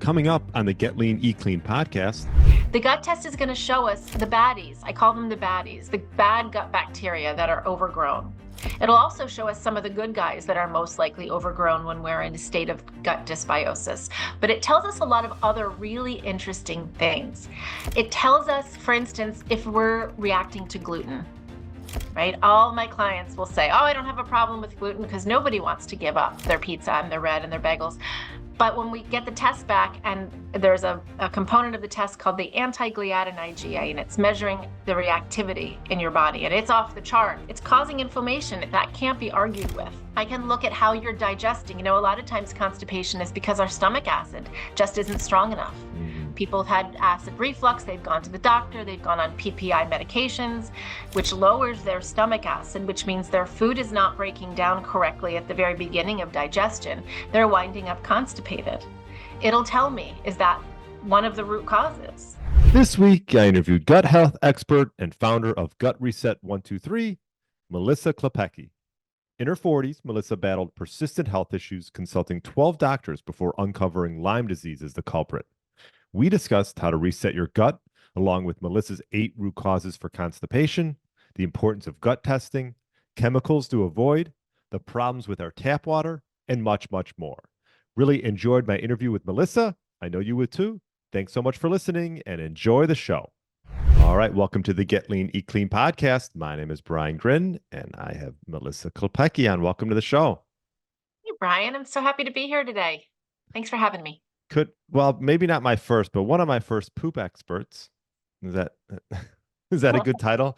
Coming up on the Get Lean, Eat Clean podcast. The gut test is going to show us the baddies. I call them the baddies, the bad gut bacteria that are overgrown. It'll also show us some of the good guys that are most likely overgrown when we're in a state of gut dysbiosis. But it tells us a lot of other really interesting things. It tells us, for instance, if we're reacting to gluten. Right? All my clients will say, oh, I don't have a problem with gluten because nobody wants to give up their pizza and their bread and their bagels. But when we get the test back, and there's a component of the test called the anti-gliadin IgA, and it's measuring the reactivity in your body, and it's off the chart. It's causing inflammation. That can't be argued with. I can look at how you're digesting. You know, a lot of times constipation is because our stomach acid just isn't strong enough. People have had acid reflux, they've gone to the doctor, they've gone on PPI medications, which lowers their stomach acid, which means their food is not breaking down correctly at the very beginning of digestion. They're winding up constipated. It'll tell me, is that one of the root causes? This week, I interviewed gut health expert and founder of Gut Reset 123, Melissa Klepacki. In her 40s, Melissa battled persistent health issues, consulting 12 doctors before uncovering Lyme disease as the culprit. We discussed how to reset your gut, along with Melissa's 8 root causes for constipation, the importance of gut testing, chemicals to avoid, the problems with our tap water, and much, much more. Really enjoyed my interview with Melissa. I know you would too. Thanks so much for listening and enjoy the show. All right, welcome to the Get Lean, Eat Clean podcast. My name is Brian Gryn, and I have Melissa Klepacki on. Welcome to the show. Hey, Brian, I'm so happy to be here today. Thanks for having me. Well, maybe not my first, but one of my first poop experts. Is that a good title?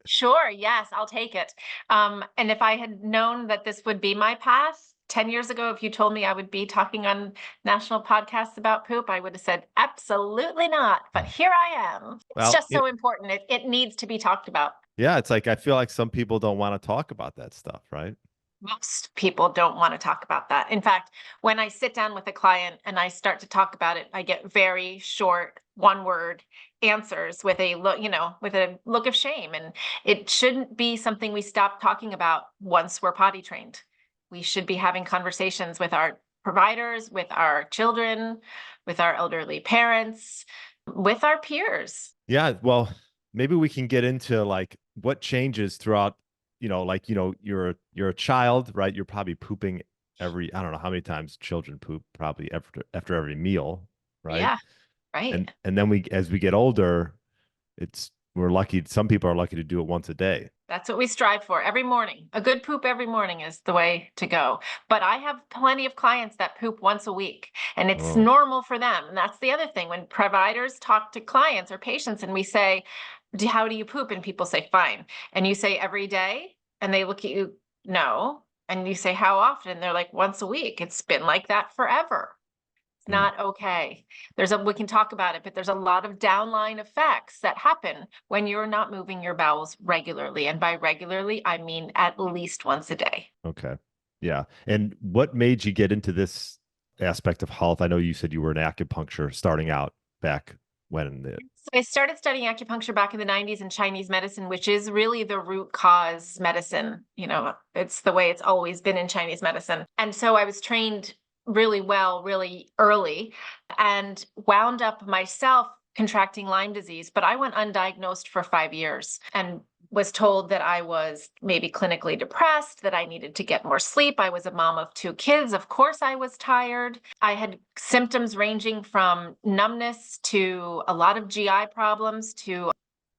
Sure, yes, I'll take it. And if I had known that this would be my path 10 years ago, if you told me I would be talking on national podcasts about poop, I would have said, absolutely not. But here I am. It's just so important. It needs to be talked about. Yeah, it's like I feel like some people don't want to talk about that stuff, right? Most people don't want to talk about that. In fact, when I sit down with a client and I start to talk about it, I get very short, one-word answers with a look of shame. And it shouldn't be something we stop talking about once we're potty trained. We should be having conversations with our providers, with our children, with our elderly parents, with our peers. Yeah, well, maybe we can get into like what changes throughout. You're a child, right? You're probably pooping I don't know how many times children poop, probably after every meal, right? Yeah, right. And then as we get older, we're lucky. Some people are lucky to do it once a day. That's what we strive for every morning. A good poop every morning is the way to go. But I have plenty of clients that poop once a week, and it's normal for them. And that's the other thing. When providers talk to clients or patients and we say, how do you poop? And people say, fine. And you say every day, and they look at you, no. And you say, how often? And they're like, once a week. It's been like that forever. It's not okay. We can talk about it, but there's a lot of downline effects that happen when you're not moving your bowels regularly. And by regularly, I mean at least once a day. Okay. Yeah. And what made you get into this aspect of health? I know you said you were in acupuncture starting out back when. So I started studying acupuncture back in the 90s in Chinese medicine, which is really the root cause medicine. You know, it's the way it's always been in Chinese medicine. And so I was trained really well, really early, and wound up myself contracting Lyme disease. But I went undiagnosed for 5 years and was told that I was maybe clinically depressed, that I needed to get more sleep. I was a mom of 2 kids. Of course, I was tired. I had symptoms ranging from numbness to a lot of GI problems to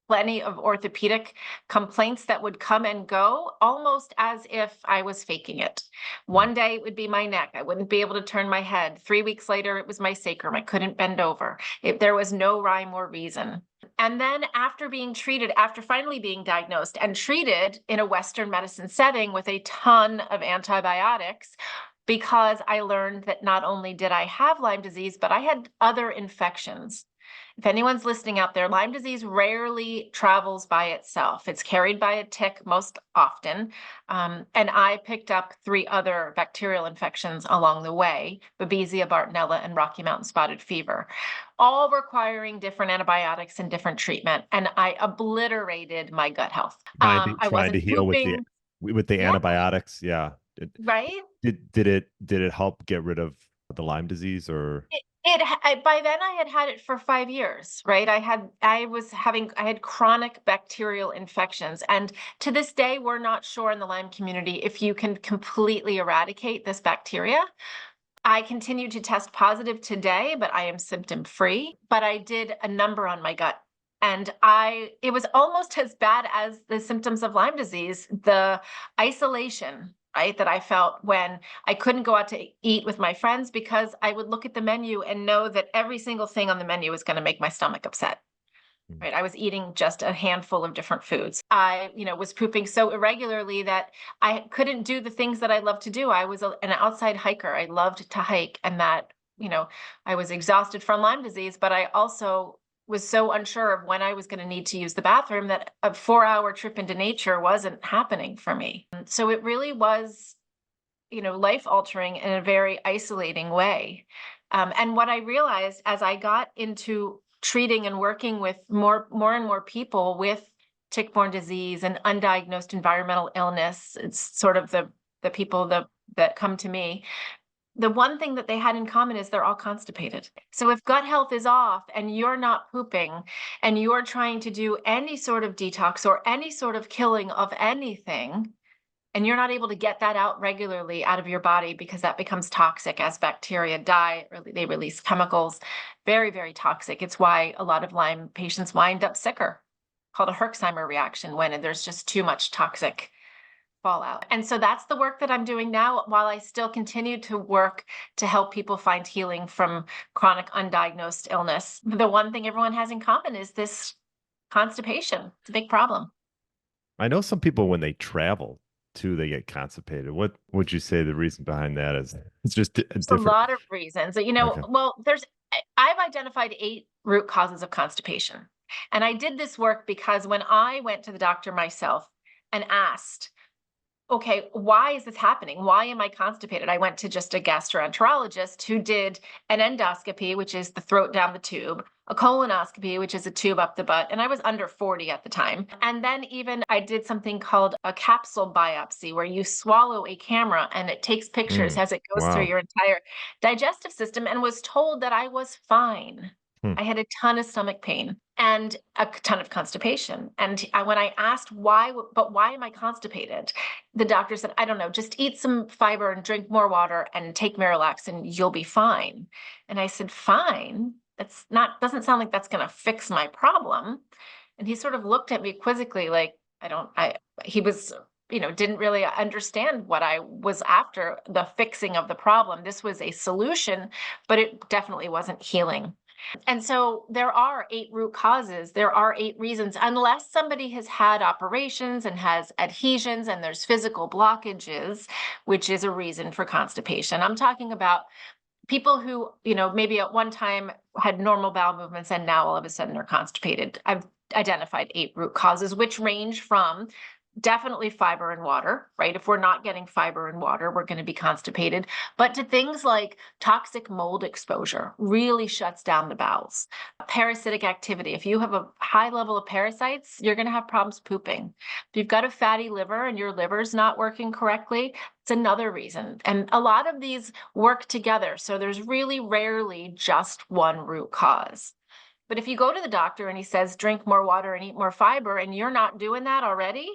plenty of orthopedic complaints that would come and go almost as if I was faking it. One day it would be my neck. I wouldn't be able to turn my head. 3 weeks later, it was my sacrum. I couldn't bend over. There was no rhyme or reason. And then after finally being diagnosed and treated in a Western medicine setting with a ton of antibiotics, because I learned that not only did I have Lyme disease, but I had other infections. If anyone's listening out there, Lyme disease rarely travels by itself. It's carried by a tick most often. And I picked up 3 other bacterial infections along the way, Babesia, Bartonella, and Rocky Mountain spotted fever, all requiring different antibiotics and different treatment. And I obliterated my gut health. Trying to heal with the antibiotics. Yeah. Right? Did it help get rid of The Lyme disease or By then I had it for 5 years, right? I had chronic bacterial infections, and to this day, we're not sure in the Lyme community if you can completely eradicate this bacteria. I continue to test positive today, but I am symptom free. But I did a number on my gut. And it was almost as bad as the symptoms of Lyme disease, the isolation, right, that I felt when I couldn't go out to eat with my friends because I would look at the menu and know that every single thing on the menu was going to make my stomach upset. Mm. Right. I was eating just a handful of different foods. I, was pooping so irregularly that I couldn't do the things that I love to do. I was an outside hiker. I loved to hike, and I was exhausted from Lyme disease, but I also was so unsure of when I was going to need to use the bathroom that a 4-hour trip into nature wasn't happening for me. So it really was, life altering in a very isolating way. And what I realized as I got into treating and working with more and more people with tick-borne disease and undiagnosed environmental illness, it's sort of the people that come to me. The one thing that they had in common is they're all constipated. So if gut health is off and you're not pooping and you're trying to do any sort of detox or any sort of killing of anything, and you're not able to get that out regularly out of your body because that becomes toxic as bacteria die, or they release chemicals, very, very toxic. It's why a lot of Lyme patients wind up sicker, called a Herxheimer reaction, when there's just too much toxic fallout. And so that's the work that I'm doing now, while I still continue to work to help people find healing from chronic undiagnosed illness. The one thing everyone has in common is this constipation. It's a big problem. I know some people when they travel too, they get constipated. What would you say the reason behind that is? It's just a There's a different. lot of reasons. Okay. Well, I've identified 8 root causes of constipation. And I did this work because when I went to the doctor myself and asked, okay, why is this happening? Why am I constipated? I went to just a gastroenterologist who did an endoscopy, which is the throat down the tube, a colonoscopy, which is a tube up the butt. And I was under 40 at the time. And then even I did something called a capsule biopsy, where you swallow a camera and it takes pictures Mm. as it goes through Wow. your entire digestive system, and was told that I was fine. Hmm. I had a ton of stomach pain and a ton of constipation. And when I asked why am I constipated? The doctor said, I don't know, just eat some fiber and drink more water and take Miralax and you'll be fine. And I said, fine? Doesn't sound like that's going to fix my problem. And he sort of looked at me quizzically, like, he was, didn't really understand what I was after, the fixing of the problem. This was a solution, but it definitely wasn't healing. And so there are 8 root causes. There are 8 reasons, unless somebody has had operations and has adhesions and there's physical blockages, which is a reason for constipation. I'm talking about people who, maybe at one time had normal bowel movements and now all of a sudden they're constipated. I've identified 8 root causes, which range from definitely fiber and water, right? If we're not getting fiber and water, we're going to be constipated. But to things like toxic mold exposure really shuts down the bowels. Parasitic activity. If you have a high level of parasites, you're going to have problems pooping. If you've got a fatty liver and your liver's not working correctly, it's another reason. And a lot of these work together. So there's really rarely just one root cause. But if you go to the doctor and he says, drink more water and eat more fiber, and you're not doing that already,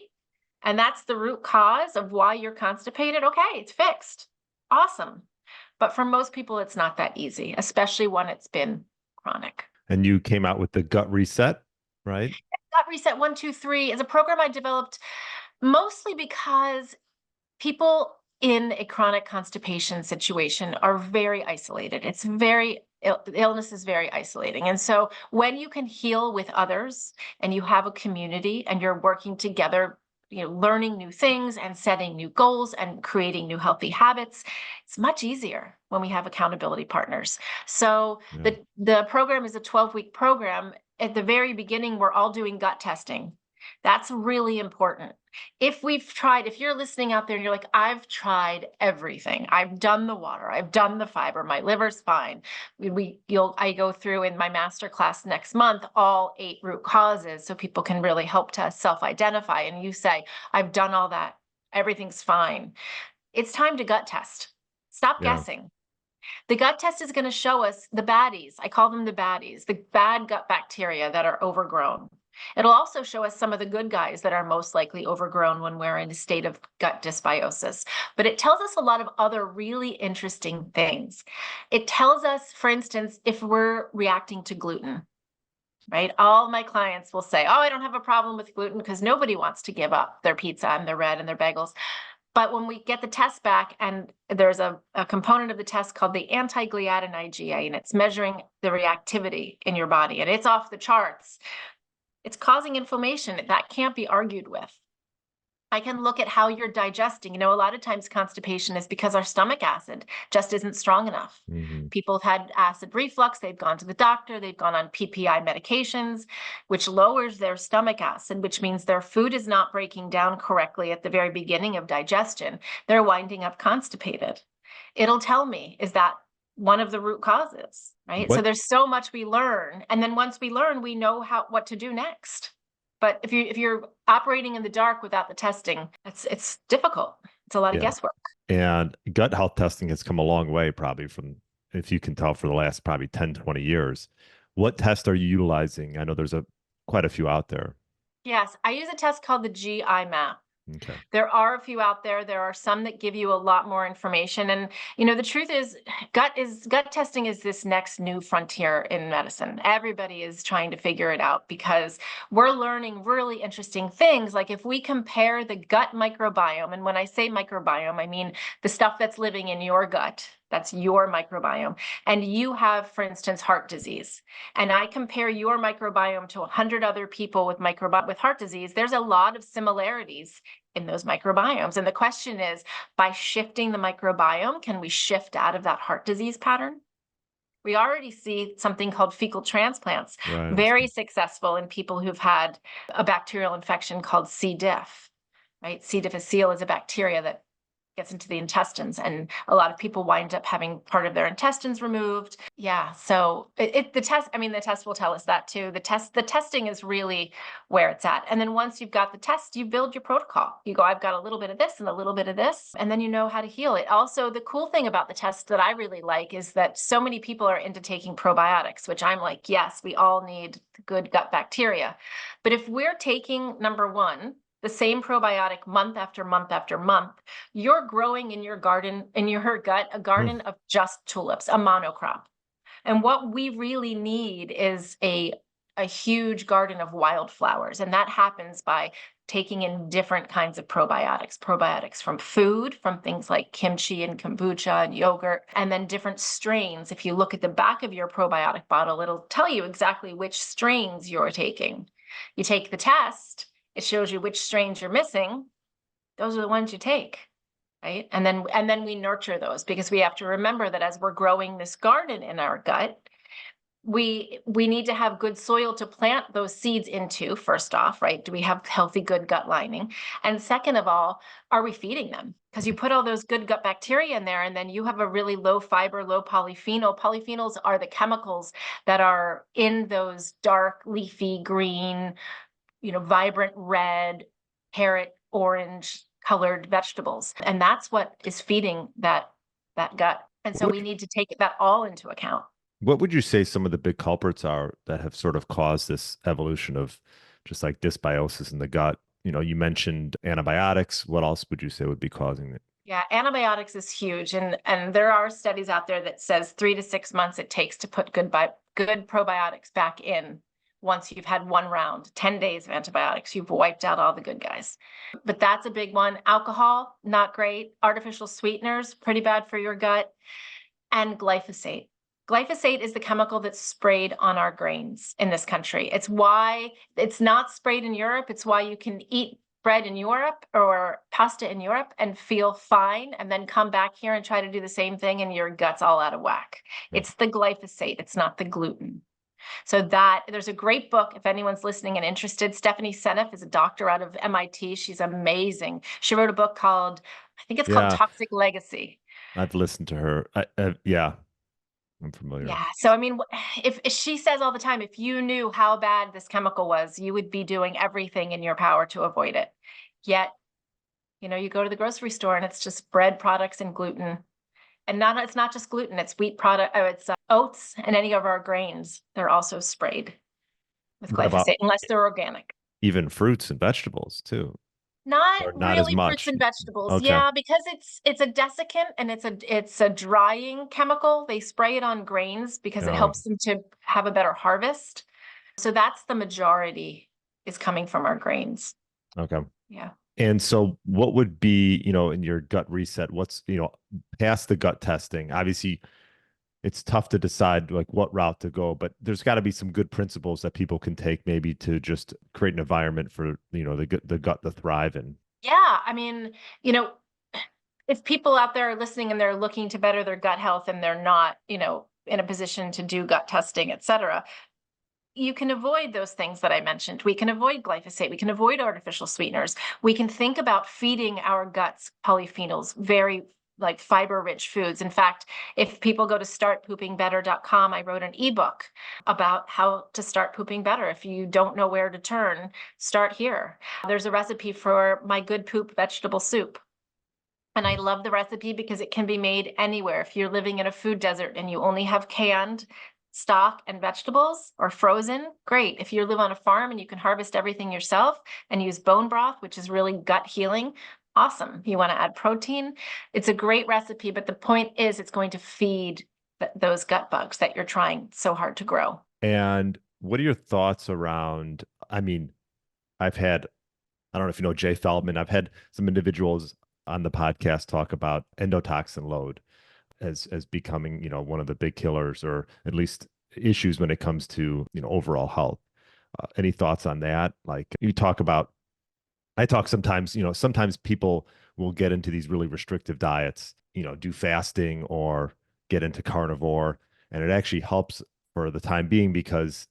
and that's the root cause of why you're constipated, okay, it's fixed. Awesome. But for most people, it's not that easy, especially when it's been chronic. And you came out with the gut reset, right? Gut Reset 123 is a program I developed mostly because people in a chronic constipation situation are very isolated. The illness is very isolating. And so when you can heal with others and you have a community and you're working together, learning new things and setting new goals and creating new healthy habits, it's much easier when we have accountability partners. So Yeah. the program is a 12-week program. At the very beginning, we're all doing gut testing. That's really important. If you're listening out there and you're like, I've tried everything. I've done the water, I've done the fiber, my liver's fine. I go through in my master class next month, all 8 root causes, so people can really help to self-identify. And you say, I've done all that. Everything's fine. It's time to gut test. Stop Yeah. guessing. The gut test is going to show us the baddies. I call them the baddies, the bad gut bacteria that are overgrown. It'll also show us some of the good guys that are most likely overgrown when we're in a state of gut dysbiosis. But it tells us a lot of other really interesting things. It tells us, for instance, if we're reacting to gluten, right? All my clients will say, oh, I don't have a problem with gluten because nobody wants to give up their pizza and their bread and their bagels. But when we get the test back, and there's a component of the test called the anti-gliadin IgA, and it's measuring the reactivity in your body, and it's off the charts. It's causing inflammation. That can't be argued with. I can look at how you're digesting. A lot of times constipation is because our stomach acid just isn't strong enough. Mm-hmm. People have had acid reflux. They've gone to the doctor. They've gone on PPI medications, which lowers their stomach acid, which means their food is not breaking down correctly at the very beginning of digestion. They're winding up constipated. It'll tell me, is that one of the root causes, right? So there's so much we learn. And then once we learn, we know what to do next. But if you're operating in the dark without the testing, it's difficult. It's a lot of guesswork. And gut health testing has come a long way, probably from, if you can tell, for the last probably 10, 20 years. What test are you utilizing? I know there's quite a few out there. Yes, I use a test called the GI map. Okay. There are a few out there. There are some that give you a lot more information. And, the truth is gut testing is this next new frontier in medicine. Everybody is trying to figure it out because we're learning really interesting things. Like if we compare the gut microbiome, and when I say microbiome, I mean the stuff that's living in your gut. That's your microbiome. And you have, for instance, heart disease. And I compare your microbiome to 100 other people with heart disease. There's a lot of similarities in those microbiomes. And the question is, by shifting the microbiome, can we shift out of that heart disease pattern? We already see something called fecal transplants, very successful in people who've had a bacterial infection called C. diff, right? C. difficile is a bacteria that gets into the intestines, and a lot of people wind up having part of their intestines removed. Yeah, so the test will tell us that too. The testing is really where it's at. And then once you've got the test, you build your protocol. You go, I've got a little bit of this and a little bit of this, and then you know how to heal it. Also, the cool thing about the test that I really like is that so many people are into taking probiotics, which I'm like, yes, we all need good gut bacteria. But if we're taking, number one, the same probiotic month after month after month, you're growing in your garden, in your gut, a garden of just tulips, a monocrop. And what we really need is a huge garden of wildflowers. And that happens by taking in different kinds of probiotics from food, from things like kimchi and kombucha and yogurt, and then different strains. If you look at the back of your probiotic bottle, it'll tell you exactly which strains you're taking. You take the test, it shows you which strains you're missing. Those are the ones you take, right? And then we nurture those, because we have to remember that as we're growing this garden in our gut, we need to have good soil to plant those seeds into, first off, right? Do we have healthy, good gut lining? And second of all, are we feeding them? Because you put all those good gut bacteria in there, and then you have a really low fiber, low polyphenol. Polyphenols are the chemicals that are in those dark, leafy green, vibrant red, carrot, orange colored vegetables. And that's what is feeding that gut. And so we need to take that all into account. What would you say some of the big culprits are that have sort of caused this evolution of just like dysbiosis in the gut? You mentioned antibiotics. What else would you say would be causing it? Yeah, antibiotics is huge. And there are studies out there that says 3 to 6 months it takes to put good probiotics back in. Once you've had one round, 10 days of antibiotics, you've wiped out all the good guys. But that's a big one. Alcohol, not great. Artificial sweeteners, pretty bad for your gut. And glyphosate. Glyphosate is the chemical that's sprayed on our grains in this country. It's why it's not sprayed in Europe. It's why you can eat bread in Europe or pasta in Europe and feel fine, and then come back here and try to do the same thing and your gut's all out of whack. It's the glyphosate. It's not the gluten. So there's a great book, if anyone's listening and interested. Stephanie Seneff is a doctor out of MIT. She's amazing. She wrote a book called, I think it's called Toxic Legacy. I've listened to her. Yeah, I'm familiar. Yeah. So, if she says all the time, if you knew how bad this chemical was, you would be doing everything in your power to avoid it. Yet, you go to the grocery store and it's just bread products and gluten. And it's not just gluten, it's wheat product, it's oats and any of our grains. They're also sprayed with What about glyphosate, unless they're organic. even fruits and vegetables too? Not Or not as really fruits much? and vegetables. Okay. Yeah, because it's a desiccant and it's a drying chemical. They spray it on grains because it Oh, helps them to have a better harvest. So that's the majority is coming from our grains. okay. Yeah. And so what would be, in your gut reset, what's, past the gut testing? Obviously, it's tough to decide like what route to go, but there's got to be some good principles that people can take maybe to just create an environment for, the gut to thrive in. Yeah, I mean, you know, if people out there are listening and they're looking to better their gut health and they're not, in a position to do gut testing, et cetera, you can avoid those things that I mentioned. We can avoid glyphosate. We can avoid artificial sweeteners. We can think about feeding our guts polyphenols, very like fiber-rich foods. In fact, if people go to startpoopingbetter.com, I wrote an ebook about how to start pooping better. If you don't know where to turn, start here. There's a recipe for my good poop vegetable soup. And I love the recipe because it can be made anywhere. If you're living in a food desert and you only have canned stock and vegetables or frozen, great. If you live on a farm and you can harvest everything yourself and use bone broth, which is really gut healing, awesome. You want to add protein. It's a great recipe, but the point is it's going to feed those gut bugs that you're trying so hard to grow. And what are your thoughts around, I mean, I don't know if you know Jay Feldman, I've had some individuals on the podcast talk about endotoxin load as becoming, one of the big killers or at least issues when it comes to, overall health. Any thoughts on that? Like I talk sometimes, sometimes people will get into these really restrictive diets, do fasting or get into carnivore, and it actually helps for the time being because,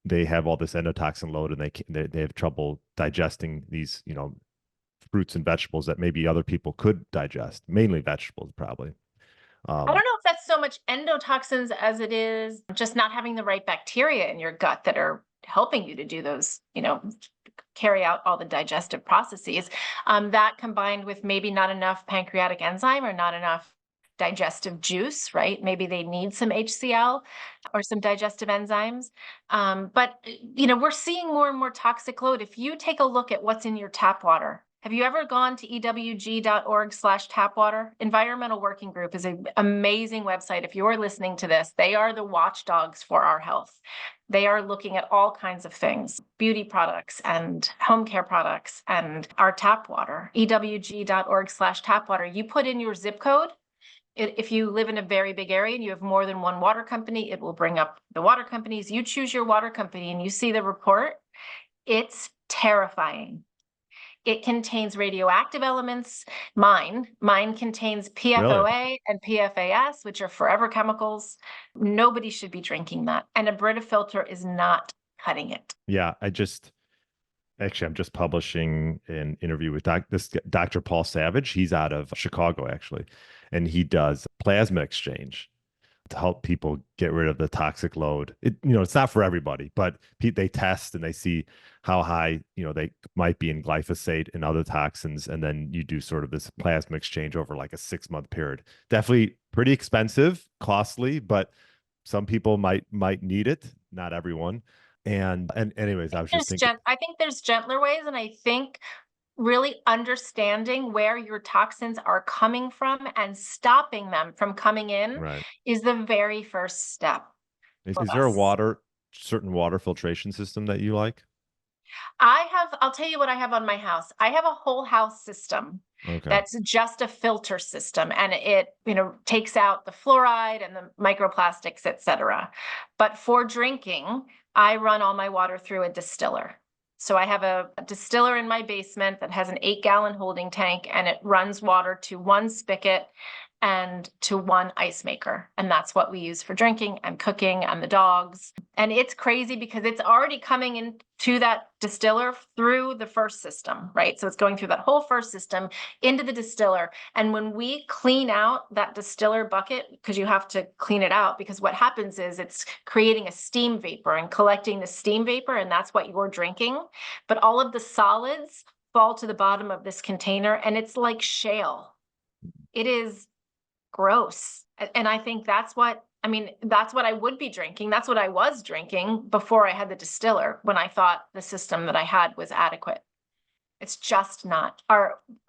they have all this endotoxin load and they have trouble digesting these, fruits and vegetables that maybe other people could digest, mainly vegetables, probably. I don't Um, know if that's so much endotoxins as it is just not having the right bacteria in your gut that are helping you to do those, carry out all the digestive processes. That combined with maybe not enough pancreatic enzyme or not enough digestive juice, right? Maybe they need some HCl or some digestive enzymes. But, we're seeing more and more toxic load. If you take a look at what's in your tap water, have you ever gone to ewg.org/tapwater? Environmental Working Group is an amazing website. If you're listening to this, they are the watchdogs for our health. They are looking at all kinds of things, beauty products and home care products and our tap water, ewg.org/tapwater. You put in your zip code. If you live in a very big area and you have more than one water company, it will bring up the water companies. You choose your water company and you see the report. It's terrifying. It contains radioactive elements. Mine contains really? PFOA and PFAS, which are forever chemicals. Nobody should be drinking that. And a Brita filter is not cutting it. Yeah, I'm just publishing an interview with Dr. Paul Savage. He's out of Chicago, actually, and he does plasma exchange to help people get rid of the toxic load. It's not for everybody, but they test and they see how high, they might be in glyphosate and other toxins. And then you do sort of this plasma exchange over like a 6-month period. Definitely pretty expensive, costly, but some people might need it. Not everyone. And anyways, I was just thinking, I think there's gentler ways, and I think really understanding where your toxins are coming from and stopping them from coming in right. is the very first step for Is there us. certain water filtration system that you like? I'll tell you what I have on my house. I have a whole house system Okay. that's just a filter system, and it, takes out the fluoride and the microplastics, et cetera. But for drinking, I run all my water through a distiller. So I have a distiller in my basement that has an 8-gallon holding tank, and it runs water to one spigot and to one ice maker. And that's what we use for drinking and cooking and the dogs. And it's crazy because it's already coming into that distiller through the first system, right? So it's going through that whole first system into the distiller. And when we clean out that distiller bucket, because you have to clean it out, because what happens is it's creating a steam vapor and collecting the steam vapor, and that's what you're drinking. But all of the solids fall to the bottom of this container, and it's like shale. It is gross. And I think that's what I would be drinking. That's what I was drinking before I had the distiller, when I thought the system that I had was adequate. It's just not.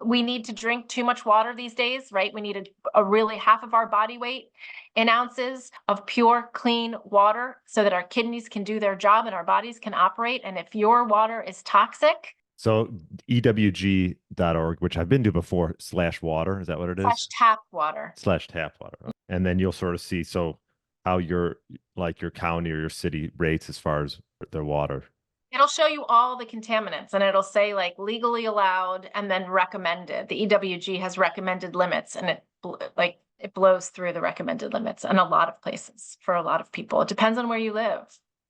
We need to drink too much water these days, right? We need a really half of our body weight in ounces of pure, clean water so that our kidneys can do their job and our bodies can operate. And if your water is toxic. So ewg.org, which I've been to before, /water, is that what it is? /tap water. /tap water. And then you'll sort of see, so how your county or your city rates as far as their water. It'll show you all the contaminants, and it'll say like legally allowed and then recommended. The EWG has recommended limits, and it blows through the recommended limits in a lot of places for a lot of people. It depends on where you live,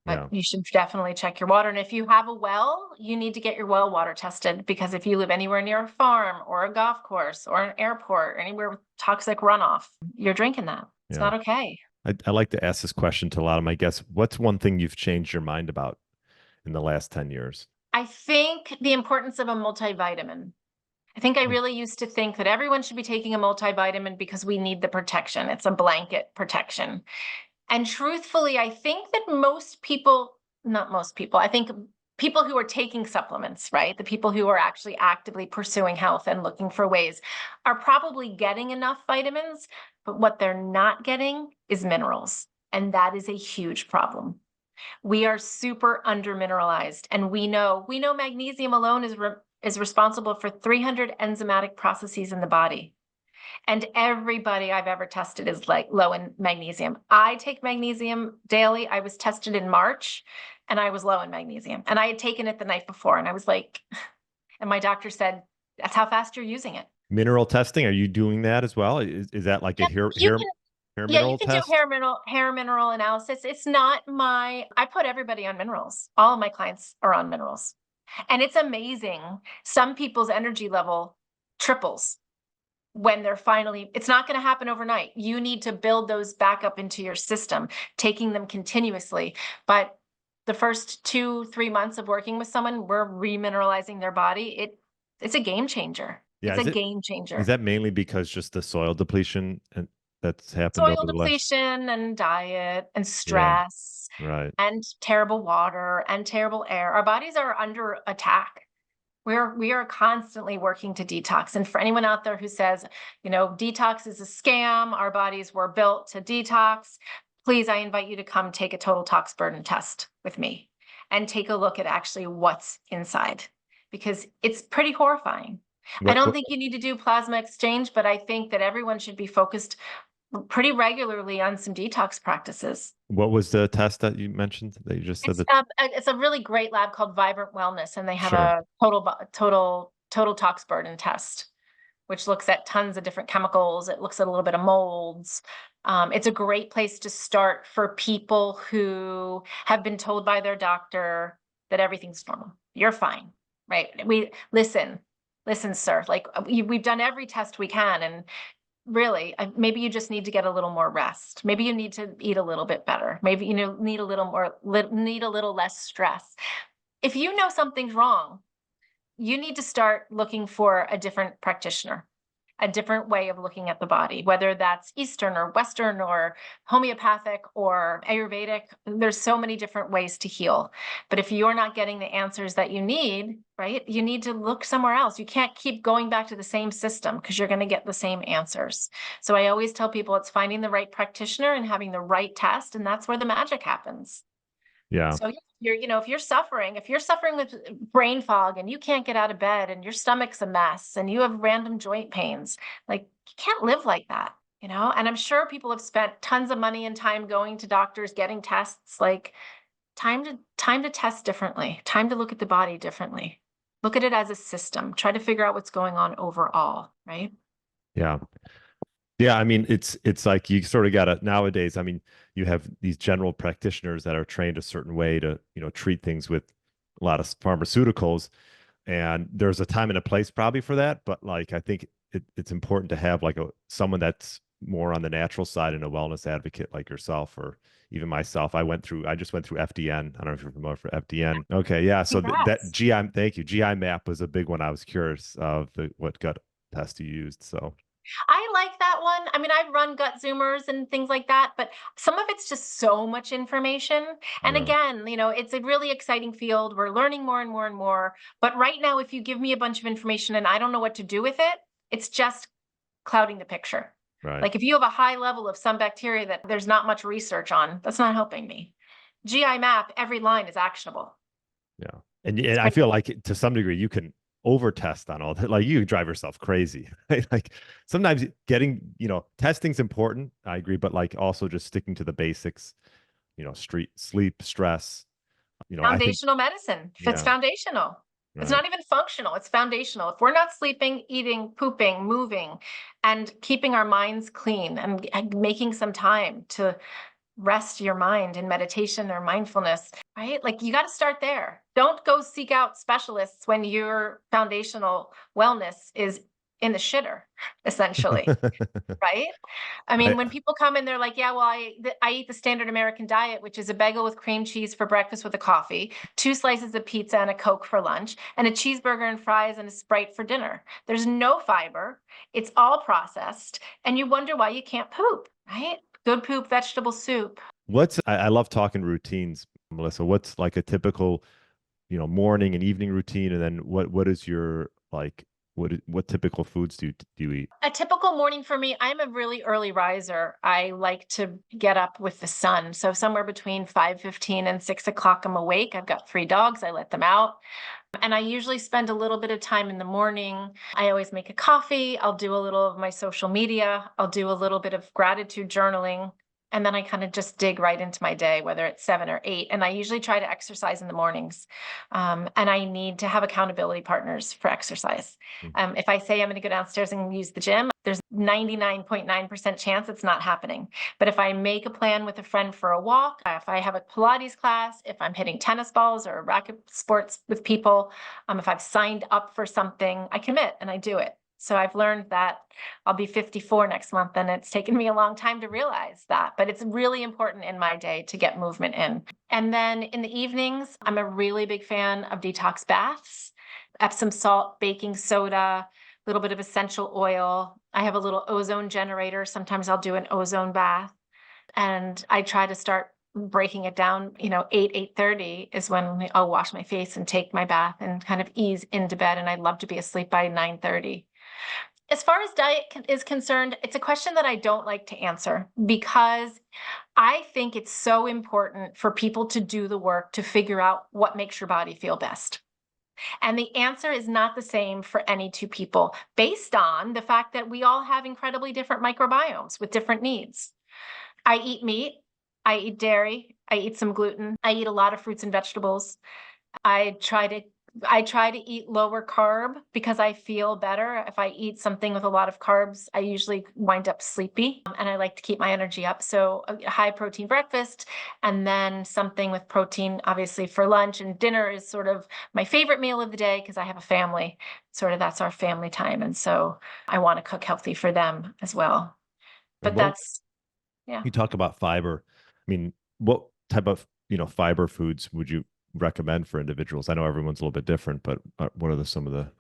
but you should definitely check your water. And if you have a well, you need to get your well water tested, because if you live anywhere near a farm or a golf course or an airport, or anywhere with toxic runoff, you're drinking that. It's not okay. I like to ask this question to a lot of my guests. What's one thing you've changed your mind about in the last 10 years? I think the importance of a multivitamin. I think I really used to think that everyone should be taking a multivitamin because we need the protection. It's a blanket protection. And truthfully, I think that I think people who are taking supplements, right? The people who are actually actively pursuing health and looking for ways are probably getting enough vitamins, but what they're not getting is minerals. And that is a huge problem. We are super undermineralized, and we know magnesium alone is responsible for 300 enzymatic processes in the body. And everybody I've ever tested is like low in magnesium. I take magnesium daily. I was tested in March and I was low in magnesium, and I had taken it the night before, and I was like, and my doctor said, that's how fast you're using it. Mineral testing, are you doing that as well? Is that like a hair mineral test? Do hair mineral analysis. It's not I put everybody on minerals. All of my clients are on minerals. And it's amazing. Some people's energy level triples when they're it's not going to happen overnight. You need to build those back up into your system, taking them continuously. But the first 2-3 months of working with someone, we're remineralizing their body. It's a game changer. Yeah, it's a game changer. Is that mainly because just the soil depletion and that's happened? Soil depletion and diet and stress, right, and terrible water and terrible air. Our bodies are under attack. We are constantly working to detox. And for anyone out there who says, detox is a scam, our bodies were built to detox, please, I invite you to come take a total tox burden test with me and take a look at actually what's inside, because it's pretty horrifying. I don't think you need to do plasma exchange, but I think that everyone should be focused pretty regularly on some detox practices. What was the test that you mentioned that you just said? It's a really great lab called Vibrant Wellness, and they have a total tox burden test, which looks at tons of different chemicals. It looks at a little bit of molds. It's a great place to start for people who have been told by their doctor that everything's normal. You're fine, right? Listen, sir, like we've done every test we can, and really, maybe you just need to get a little more rest. Maybe you need to eat a little bit better. Maybe need a little less stress. If you know something's wrong, you need to start looking for a different practitioner, a different way of looking at the body, whether that's Eastern or Western or homeopathic or Ayurvedic. There's so many different ways to heal. But if you're not getting the answers that you need, right, you need to look somewhere else. You can't keep going back to the same system because you're going to get the same answers. So I always tell people it's finding the right practitioner and having the right test, and that's where the magic happens. Yeah. So if you're suffering with brain fog and you can't get out of bed and your stomach's a mess and you have random joint pains, like you can't live like that, and I'm sure people have spent tons of money and time going to doctors, getting tests. Like time to test differently, time to look at the body differently, look at it as a system, try to figure out what's going on overall, right? Yeah. I mean, it's like you sort of got to nowadays. I mean, you have these general practitioners that are trained a certain way to, treat things with a lot of pharmaceuticals, and there's a time and a place probably for that. But like, I think it's important to have like someone that's more on the natural side and a wellness advocate like yourself, or even myself. I just went through FDN. I don't know if you're familiar with FDN. Okay, yeah. So that GI, thank you. GI map was a big one. I was curious of what gut test you used. So I like that one. I mean, I've run gut Zoomers and things like that, but some of it's just so much information. And Yeah. again, it's a really exciting field. We're learning more and more and more. But right now, if you give me a bunch of information and I don't know what to do with it, it's just clouding the picture. Right. Like if you have a high level of some bacteria that there's not much research on, that's not helping me. GI map, every line is actionable. Yeah. And I feel like to some degree you can over test on all that. Like you drive yourself crazy. Right? Like sometimes getting, testing's important. I agree, but like also just sticking to the basics, sleep, stress, I think, Foundational medicine. It's yeah, foundational. It's right. not even functional. It's foundational. If we're not sleeping, eating, pooping, moving, and keeping our minds clean and making some time to rest your mind in meditation or mindfulness, right? Like you got to start there. Don't go seek out specialists when your foundational wellness is in the shitter, essentially, right? I mean, I, when people come in, they're like, yeah, well, I eat the standard American diet, which is a bagel with cream cheese for breakfast with a coffee, 2 slices of pizza and a Coke for lunch, and a cheeseburger and fries and a Sprite for dinner. There's no fiber. It's all processed. And you wonder why you can't poop, right? Good poop, vegetable soup. I love talking routines, Melissa. What's like a typical, morning and evening routine? And then what is your like, what typical foods do you eat? A typical morning for me, I'm a really early riser. I like to get up with the sun. So somewhere between 5:15 and 6 o'clock, I'm awake. I've got 3 dogs. I let them out. And I usually spend a little bit of time in the morning. I always make a coffee. I'll do a little of my social media. I'll do a little bit of gratitude journaling. And then I kind of just dig right into my day, whether it's 7 or 8. And I usually try to exercise in the mornings. And I need to have accountability partners for exercise. If I say I'm going to go downstairs and use the gym, there's 99.9% chance it's not happening. But if I make a plan with a friend for a walk, if I have a Pilates class, if I'm hitting tennis balls or racket sports with people, if I've signed up for something, I commit and I do it. So I've learned that I'll be 54 next month, and it's taken me a long time to realize that. But it's really important in my day to get movement in. And then in the evenings, I'm a really big fan of detox baths, Epsom salt, baking soda, a little bit of essential oil. I have a little ozone generator. Sometimes I'll do an ozone bath. And I try to start breaking it down, 8:30 is when I'll wash my face and take my bath and kind of ease into bed. And I'd love to be asleep by 9:30. As far as diet is concerned, it's a question that I don't like to answer because I think it's so important for people to do the work to figure out what makes your body feel best. And the answer is not the same for any 2 people based on the fact that we all have incredibly different microbiomes with different needs. I eat meat, I eat dairy, I eat some gluten, I eat a lot of fruits and vegetables. I try to eat lower carb because I feel better. If I eat something with a lot of carbs, I usually wind up sleepy, and I like to keep my energy up. So a high protein breakfast and then something with protein, obviously, for lunch. And dinner is sort of my favorite meal of the day because I have a family. Sort of that's our family time. And so I want to cook healthy for them as well. And But what yeah. you talk about fiber? I mean, what type of, fiber foods would you recommend for individuals? I know everyone's a little bit different, but what are some of the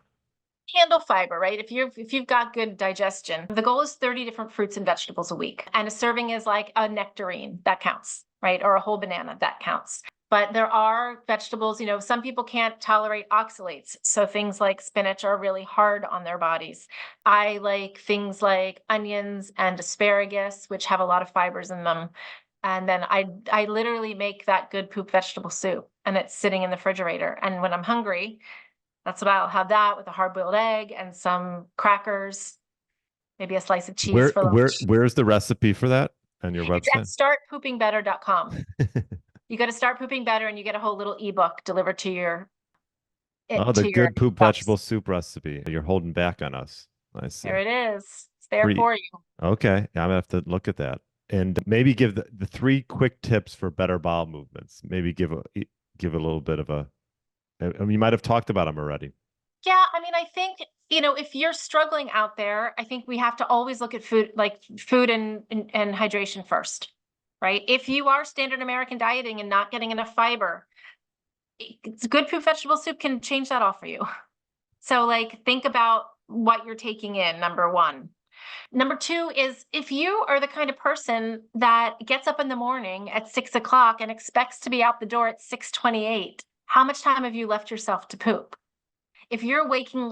Handle fiber, right? If you've got good digestion, the goal is 30 different fruits and vegetables a week. And a serving is like a nectarine, that counts, right? Or a whole banana, that counts. But there are vegetables, some people can't tolerate oxalates. So things like spinach are really hard on their bodies. I like things like onions and asparagus, which have a lot of fibers in them. And then I literally make that good poop vegetable soup, and it's sitting in the refrigerator. And when I'm hungry, that's what I'll have, that with a hard-boiled egg and some crackers, maybe a slice of cheese where for where lunch. where's the recipe for that on your It's at website? startpoopingbetter.com. You go to Start Pooping Better and you get a whole little ebook delivered to your Oh, the to your good poop box. vegetable soup recipe. You're holding back on us. I There see. it is. It's there Free. for you. Okay. I'm gonna have to look at that. And maybe give the 3 quick tips for better bowel movements. Maybe give a little bit of I mean, you might have talked about them already. Yeah, I mean, I think, if you're struggling out there, I think we have to always look at food, like food and hydration first, right? If you are standard American dieting and not getting enough fiber, it's good poop vegetable soup can change that all for you. So like think about what you're taking in, number one. Number two is if you are the kind of person that gets up in the morning at 6 o'clock and expects to be out the door at 6:28, how much time have you left yourself to poop? If you're waking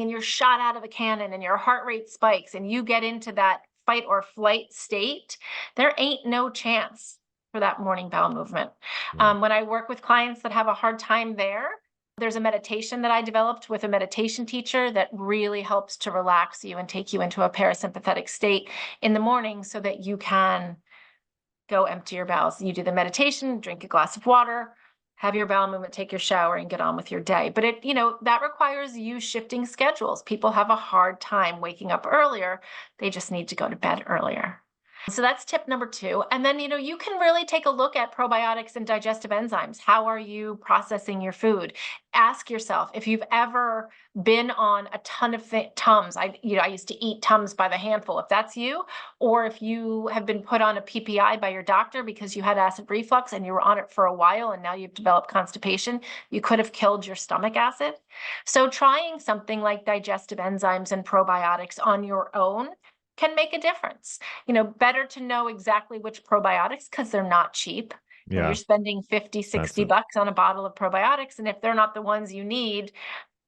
and you're shot out of a cannon and your heart rate spikes and you get into that fight or flight state, there ain't no chance for that morning bowel movement. Yeah. When I work with clients that have a hard time there, there's a meditation that I developed with a meditation teacher that really helps to relax you and take you into a parasympathetic state in the morning so that you can go empty your bowels. You do the meditation, drink a glass of water, have your bowel movement, take your shower, and get on with your day. But that requires you shifting schedules. People have a hard time waking up earlier. They just need to go to bed earlier. So that's tip number two. And then, you can really take a look at probiotics and digestive enzymes. How are you processing your food? Ask yourself if you've ever been on a ton of Tums. I used to eat Tums by the handful, if that's you, or if you have been put on a PPI by your doctor because you had acid reflux and you were on it for a while and now you've developed constipation, you could have killed your stomach acid. So trying something like digestive enzymes and probiotics on your own can make a difference. Better to know exactly which probiotics because they're not cheap. Yeah. You're spending 50, 60 Expensive. bucks on a bottle of probiotics. And if they're not the ones you need,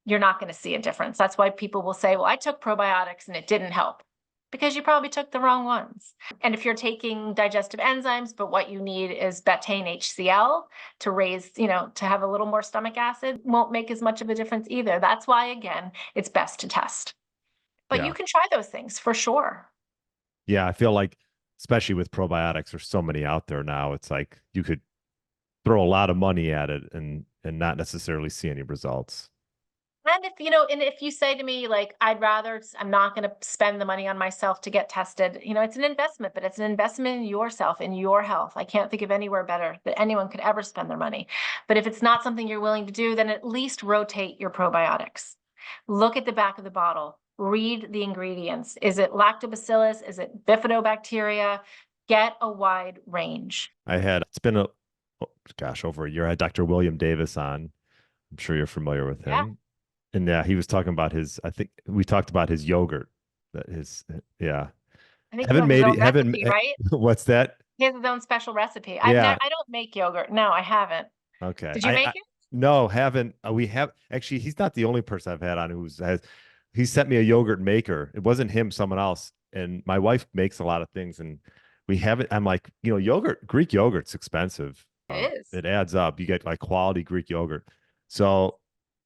you're not going to see a difference. That's why people will say, well, I took probiotics and it didn't help because you probably took the wrong ones. And if you're taking digestive enzymes, but what you need is betaine HCl to raise, to have a little more stomach acid, won't make as much of a difference either. That's why, again, it's best to test. But Yeah. you can try those things for sure. Yeah, I feel like, especially with probiotics, there's so many out there now. It's like you could throw a lot of money at it and not necessarily see any results. And if you say to me, like, I'm not going to spend the money on myself to get tested, it's an investment, but it's an investment in yourself, in your health. I can't think of anywhere better that anyone could ever spend their money. But if it's not something you're willing to do, then at least rotate your probiotics. Look at the back of the bottle. Read the ingredients. Is it lactobacillus? Is it bifidobacteria? Get a wide range. It's been over a year. I had Dr. William Davis on. I'm sure you're familiar with him. Yeah. And yeah, he was talking about I think we talked about his yogurt. Yeah. I think Haven't he has his made own it, haven't, recipe, right? what's that? He has his own special recipe. Yeah. I don't make yogurt. No, I haven't. Okay. Did you make it? No, haven't. We have actually, he's not the only person I've had on he sent me a yogurt maker. It wasn't him, someone else. And my wife makes a lot of things and we have it. I'm like, Greek yogurt's expensive. It is. It adds up. You get like quality Greek yogurt. So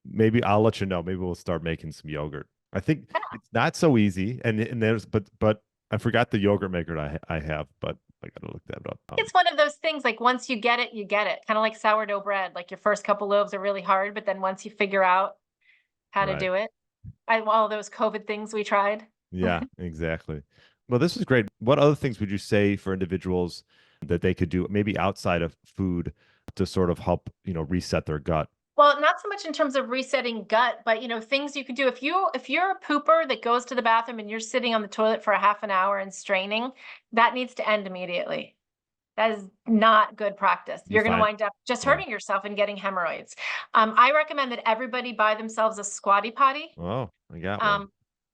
maybe I'll let you know. Maybe we'll start making some yogurt. I think it's not so easy. And there's, but I forgot the yogurt maker I have, but I got to look that up. It's one of those things, like once you get it, you get it. Kind of like sourdough bread. Like your first couple loaves are really hard, but then once you figure out how to do it, all those COVID things we tried. Yeah, exactly. Well, this is great. What other things would you say for individuals that they could do maybe outside of food to sort of help, reset their gut? Well, not so much in terms of resetting gut, but things you can do. If you're a pooper that goes to the bathroom and you're sitting on the toilet for a half an hour and straining, that needs to end immediately. That is not good practice. You're going to wind up just hurting yourself and getting hemorrhoids. I recommend that everybody buy themselves a squatty potty. Oh, I got one.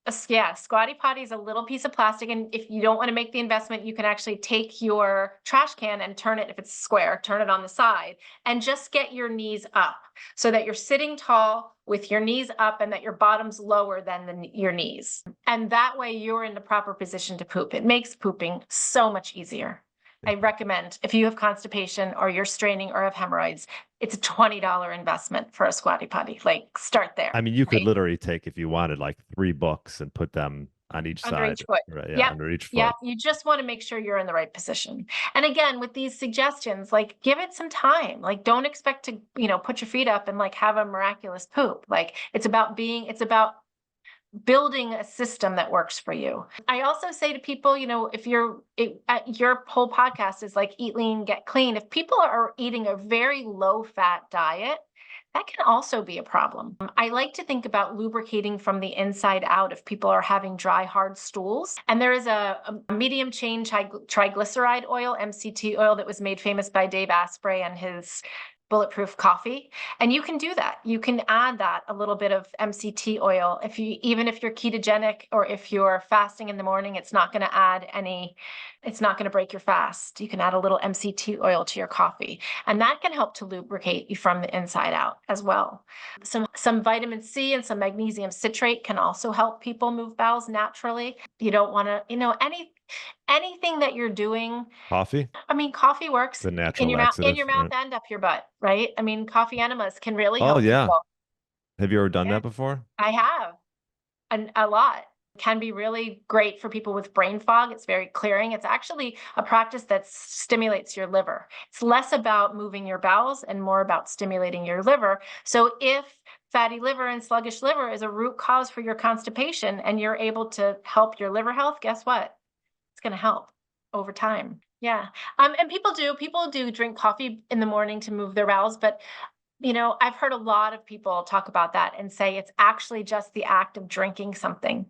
Squatty potty is a little piece of plastic. And if you don't want to make the investment, you can actually take your trash can and turn it, if it's square, turn it on the side and just get your knees up so that you're sitting tall with your knees up and that your bottom's lower than your knees. And that way you're in the proper position to poop. It makes pooping so much easier. I recommend if you have constipation or you're straining or have hemorrhoids, it's a $20 investment for a squatty potty. Like, start there. I mean, you could literally take, if you wanted, like 3 books and put them on each under side. Each foot. Right, yeah, under each foot. Yeah, you just want to make sure you're in the right position. And again, with these suggestions, like, give it some time. Like, don't expect to, put your feet up and like have a miraculous poop. Like, it's about building a system that works for you. I also say to people, if your whole podcast is like eat lean, get clean. If people are eating a very low fat diet, that can also be a problem. I like to think about lubricating from the inside out if people are having dry, hard stools. And there is a medium chain triglyceride oil, MCT oil, that was made famous by Dave Asprey and his bulletproof coffee. And you can do that. You can add that a little bit of MCT oil. Even if you're ketogenic or if you're fasting in the morning, it's not going to break your fast. You can add a little MCT oil to your coffee, and that can help to lubricate you from the inside out as well. Some vitamin C and some magnesium citrate can also help people move bowels naturally. You don't want to, anything that you're doing. Coffee? I mean, coffee works The in natural your mouth, laxative. Right? and up your butt, right? I mean, coffee enemas can really Oh, help yeah. people. Have you ever done Yeah. that before? I have, a lot. Can be really great for people with brain fog. It's very clearing. It's actually a practice that stimulates your liver. It's less about moving your bowels and more about stimulating your liver. So if fatty liver and sluggish liver is a root cause for your constipation and you're able to help your liver health, guess what? It's going to help over time. Yeah. And people do drink coffee in the morning to move their bowels, but I've heard a lot of people talk about that and say it's actually just the act of drinking something.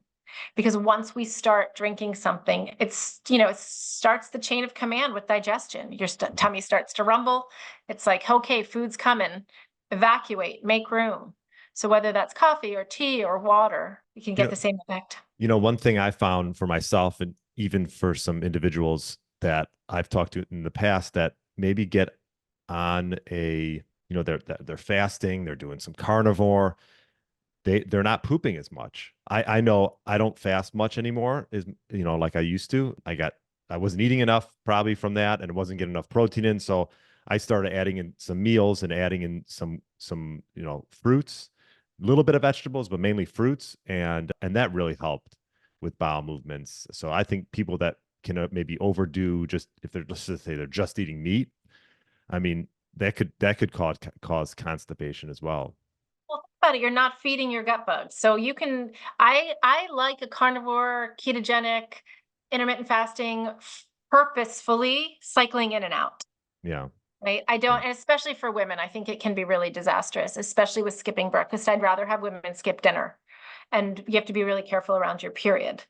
Because once we start drinking something, it starts the chain of command with digestion. Your tummy starts to rumble. It's like, okay, food's coming, evacuate, make room. So whether that's coffee or tea or water, you can get the same effect. One thing I found for myself, and even for some individuals that I've talked to in the past that maybe get on they're fasting, they're doing some carnivore, they're not pooping as much. I know I don't fast much anymore, like I used to. I wasn't eating enough probably from that, and wasn't getting enough protein in. So I started adding in some meals and adding in some fruits, a little bit of vegetables, but mainly fruits, and that really helped with bowel movements. So I think people that can maybe overdo, just if they're just eating meat, I mean, that could cause constipation as well. Well, think about it. You're not feeding your gut bugs. So you can, I like a carnivore, ketogenic, intermittent fasting, purposefully cycling in and out. Yeah. Right. I don't, and especially for women, I think it can be really disastrous, especially with skipping breakfast. I'd rather have women skip dinner, and you have to be really careful around your period.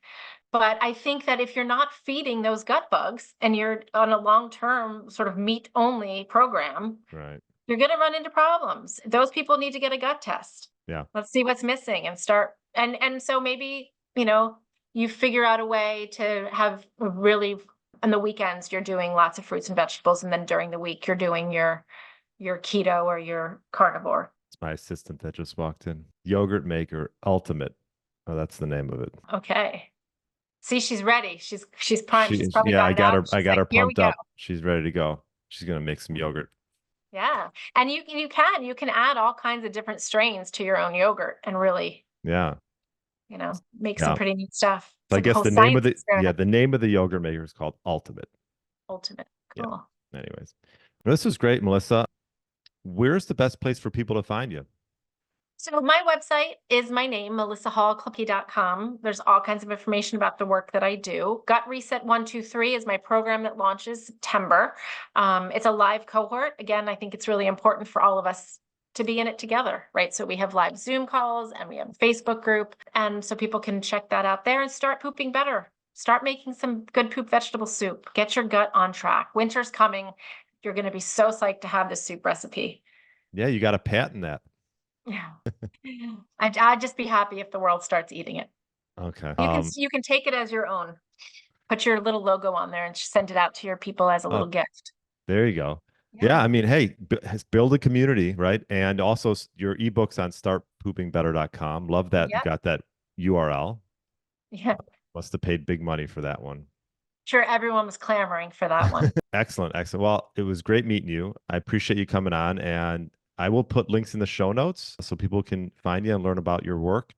But I think that if you're not feeding those gut bugs and you're on a long-term sort of meat-only program, right, you're going to run into problems. Those people need to get a gut test. Yeah. Let's see what's missing and start. And so maybe, you figure out a way to have really, on the weekends, you're doing lots of fruits and vegetables. And then during the week, you're doing your keto or your carnivore. It's my assistant that just walked in. Yogurt maker ultimate. Oh, that's the name of it. Okay. See, she's ready. She's primed. She's probably I got her. I got her "Here we pumped up. She's ready to go. She's gonna make some yogurt. Yeah, and you can add all kinds of different strains to your own yogurt and really, Yeah. make some pretty neat stuff. So I It's like a guess whole the name of science experiment. the name of the yogurt maker is called Ultimate. Ultimate. Cool. Yeah. Anyways, this was great, Melissa. Where's the best place for people to find you? So my website is my name, melissahallklepacki.com. There's all kinds of information about the work that I do. Gut Reset 123 is my program that launches September. It's a live cohort. Again, I think it's really important for all of us to be in it together, right? So we have live Zoom calls and we have a Facebook group. And so people can check that out there and start pooping better. Start making some good poop vegetable soup. Get your gut on track. Winter's coming. You're going to be so psyched to have this soup recipe. Yeah, you got to patent that. Yeah. I'd just be happy if the world starts eating it. Okay. You can take it as your own. Put your little logo on there and send it out to your people as a little gift. There you go. Yeah, I mean, hey, build a community, right? And also your ebooks on startpoopingbetter.com. Love that you got that URL. Yeah. Must have paid big money for that one. Sure, everyone was clamoring for that one. Excellent. Well, it was great meeting you. I appreciate you coming on, and I will put links in the show notes so people can find you and learn about your work.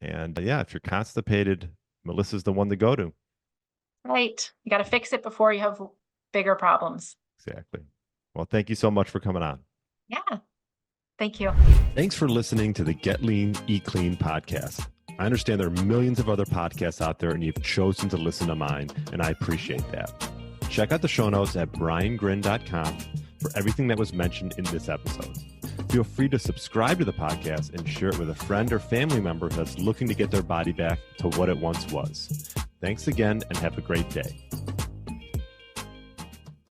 And yeah, if you're constipated, Melissa's the one to go to. Right. You got to fix it before you have bigger problems. Exactly. Well, thank you so much for coming on. Yeah. Thank you. Thanks for listening to the Get Lean, Eat Clean podcast. I understand there are millions of other podcasts out there, and you've chosen to listen to mine, and I appreciate that. Check out the show notes at briangryn.com for everything that was mentioned in this episode. Feel free to subscribe to the podcast and share it with a friend or family member that's looking to get their body back to what it once was. Thanks again, and have a great day.